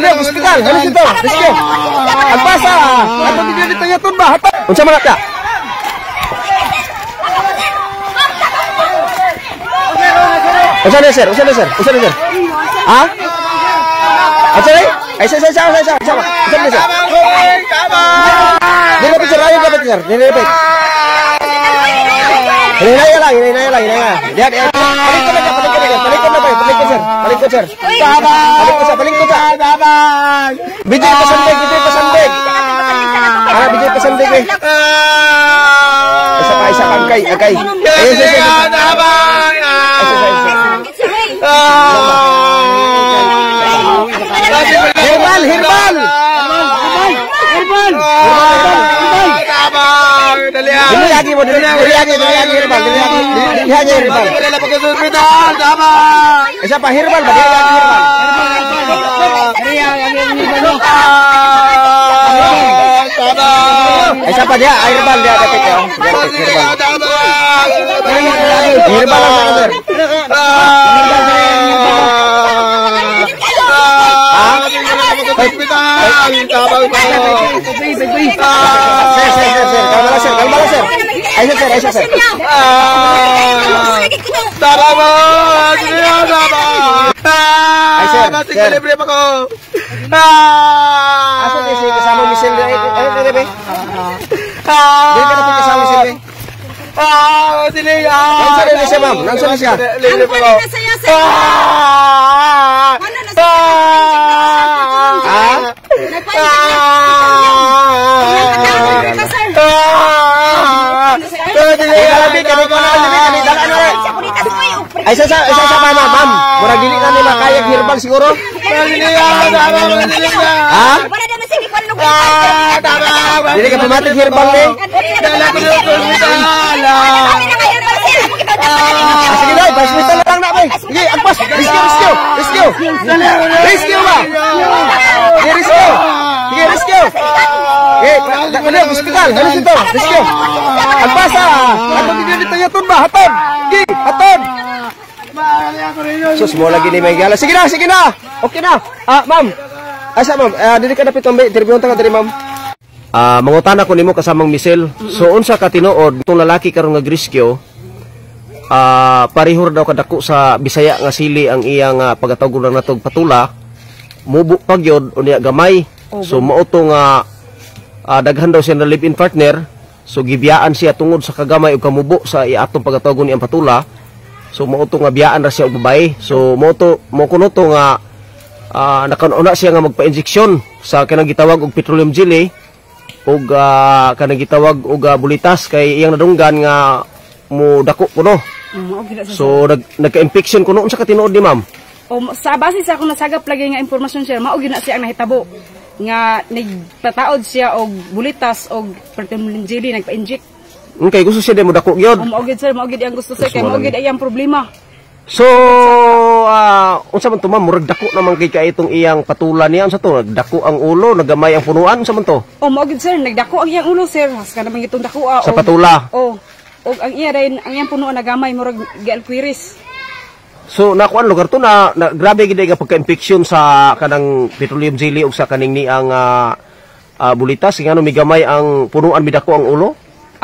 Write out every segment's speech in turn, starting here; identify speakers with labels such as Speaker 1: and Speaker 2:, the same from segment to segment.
Speaker 1: dali hospital. Halis dito. Rescue. Agbasa. Ato dito yaton ba? Unsa man ta? Unsa na sir? Ha? Unsa ni? Ay sa. Unsa na sir? Dili picture ayo ka picture. Dili picture. Hinay lang. Lihat. Palikot sir. Palikot sir. Bijay pasandig. Bijay pasandig eh. Isa ka, agay. Herbal. Dili lagi herbal. Isa pa herbal ba? Isa pa dia herbal dia dapat ya. Herbal lang sir. Kalmala sir. Ayo sir. Sir, libre pa ko. Asa ni si kasama Michelle? Bebe. Dili ka na kasama Michelle. Dili. Nansan siya, ma'am? Nansan siya? Libre pa ko. Ay sa pa ma'am. Murag dili na nila kayag herbal siguro. Ha? Dili ka pamatig herbal ni. Sige na, hospital lang na bay. Sige, agpas. Rescue ba? Rescue. Dali hospital, halis dito. Rescue. Agpas Ato dito yaton ba? Hatod. Sus mo lagi ni may gala. Sige na. Okay na. Ma'am. Asa ma'am? Dili ka dapat tombe. Interview ta ka diri ma'am. Mangutana ko nimo kasamang Michelle. So unsa ka tinuod tong lalaki karon nga rescue? Parihor daw kadako sa Bisaya nga sili ang iyang pagatawgon natog patula. Mubo pagyod unya gamay. So mao to nga daghan daw siya na live-in partner. So gibiyaan siya tungod sa kagamay ug kamubo sa iatong pagatawgon iyang patula. So mao to nga biyaan ra siya og babae. So mo kuno to nga nakauna siya nga magpa-injection sa kanang gitawag og petroleum jelly ug kanang gitawag og bulitas kay iyang nadunggan nga mo dako kuno. So nagka-infection kuno unsa ka tinuod ni ma'am?
Speaker 2: Sa base sa akong nasagap lagi nga impormasyon sir, mao gina siya ang nahitabo nga nagpataod siya og bulitas og petroleum jelly nagpa-inject.
Speaker 1: Okay, gusto siya din mo dako gyud.
Speaker 2: Maugid sir, maugid ang gusto sir kay maugid ay ang problema.
Speaker 1: So, unsa man to ma'am, murag dako naman kay itong iyang patula niya, unsa to? Nagdako ang ulo, nagamay ang punuan, unsa man to?
Speaker 2: Maugid sir, nagdako ang iyang ulo sir, has ka naman itong dako
Speaker 1: sa patula.
Speaker 2: Og ang iya rin ang iyang punuan nagamay murag gialquiris.
Speaker 1: So, nakuan lugar to na grabe gid nga pagka-infection sa kanang petroleum jelly ug sa kaning ni ang bulitas, ngano migamay ang punuan midako ang ulo?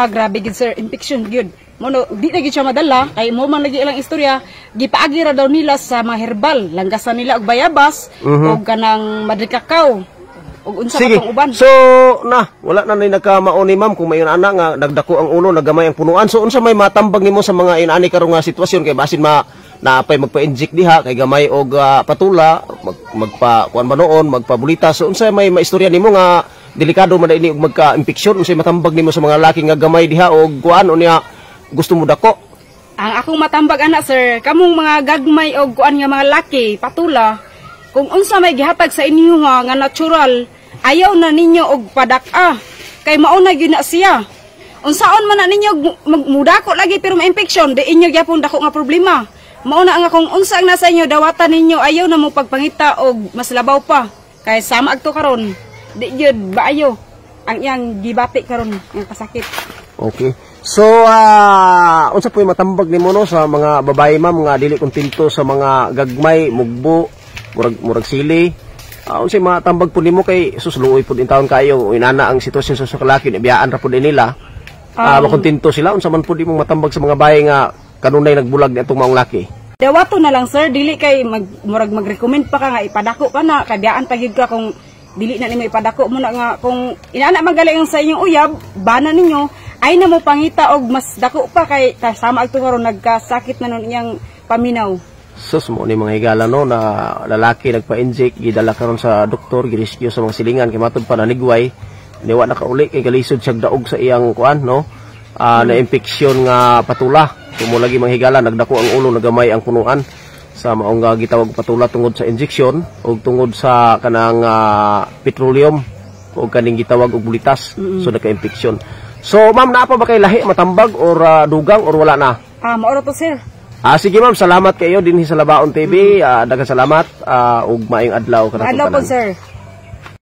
Speaker 2: Grabe gid sir, infection gyud. Mono di na gid siya madala kay mo man lagi ilang istorya, gipaagi ra daw nila sa mga herbal, langgasan nila og bayabas og kanang madrikakaw. Og unsa pa tong uban.
Speaker 1: So wala na nay nagkamao ni ma'am kung mayon ana nga nagdako ang ulo, nagamay ang punuan. So unsa may matambag nimo sa mga inani karon nga sitwasyon kay basin naapay magpa-inject diha kay gamay og patula, magpa kuan ba noon, magpabulita. So unsa may maistorya nimo nga delikado man ini og magka-infection, unsay matambag nimo sa mga laki nga gamay diha og kuan unya gusto mo dako?
Speaker 2: Ang akong matambag ana sir, kamong mga gagmay og kuan nga mga laki, patula, kung unsa may gihatag sa inyo nga natural, ayaw na ninyo og padaka kay mauna gyud na siya. Unsaon man na ninyo magmudako lagi pero ma-infection, di inyo gyapon dako nga problema. Mauna nga kung unsa ang nasa inyo dawatan ninyo, ayaw na mo pagpangita og mas labaw pa. Kay sama agto karon. Di gyud baayo ang iyang gibati karon ang kasakit.
Speaker 1: Okay. So unsa po'y matambag nimo no sa mga babae ma'am nga dili kontento sa mga gagmay, mugbo, murag sili, Unsay matambag po nimo kay susluoy po din taon kayo inana ang sitwasyon sa kalaki ni biyaan ra po din nila. Makontento sila unsa man po di mong matambag sa mga bahay nga kanunay nagbulag ni atong mga laki.
Speaker 2: Dawato na lang sir, dili kay mag-recommend pa ka nga ipadako ka na, kabiyaan pagid ka kung dili na nimo ipadako mo na nga kung inana magaling sa inyong uyab, bana ninyo ay na mo pangita og mas dako pa kay sama agto karon nagkasakit na nun iyang paminaw.
Speaker 1: Sus mo ni mga higala no na lalaki nagpa-inject gidala karon sa doktor girescue sa mga silingan kay matud pa nanigway niwa na kauli kay galisod siya daog sa iyang kuan no. Na infeksyon nga patula. Kumo lagi mga higala nagdako ang ulo nagamay ang punuan sa maong gitawag patula tungod sa injection o tungod sa kanang petroleum o kaning gitawag og bulitas. So naka-infeksyon. So ma'am naa pa ba kay lahi matambag or dugang or wala na?
Speaker 2: Maoro to sir.
Speaker 1: Sige ma'am, salamat kayo din sa Labaon TV. Daghang salamat ug maayong adlaw kanatong
Speaker 2: Adlaw po
Speaker 1: tanan.
Speaker 2: sir.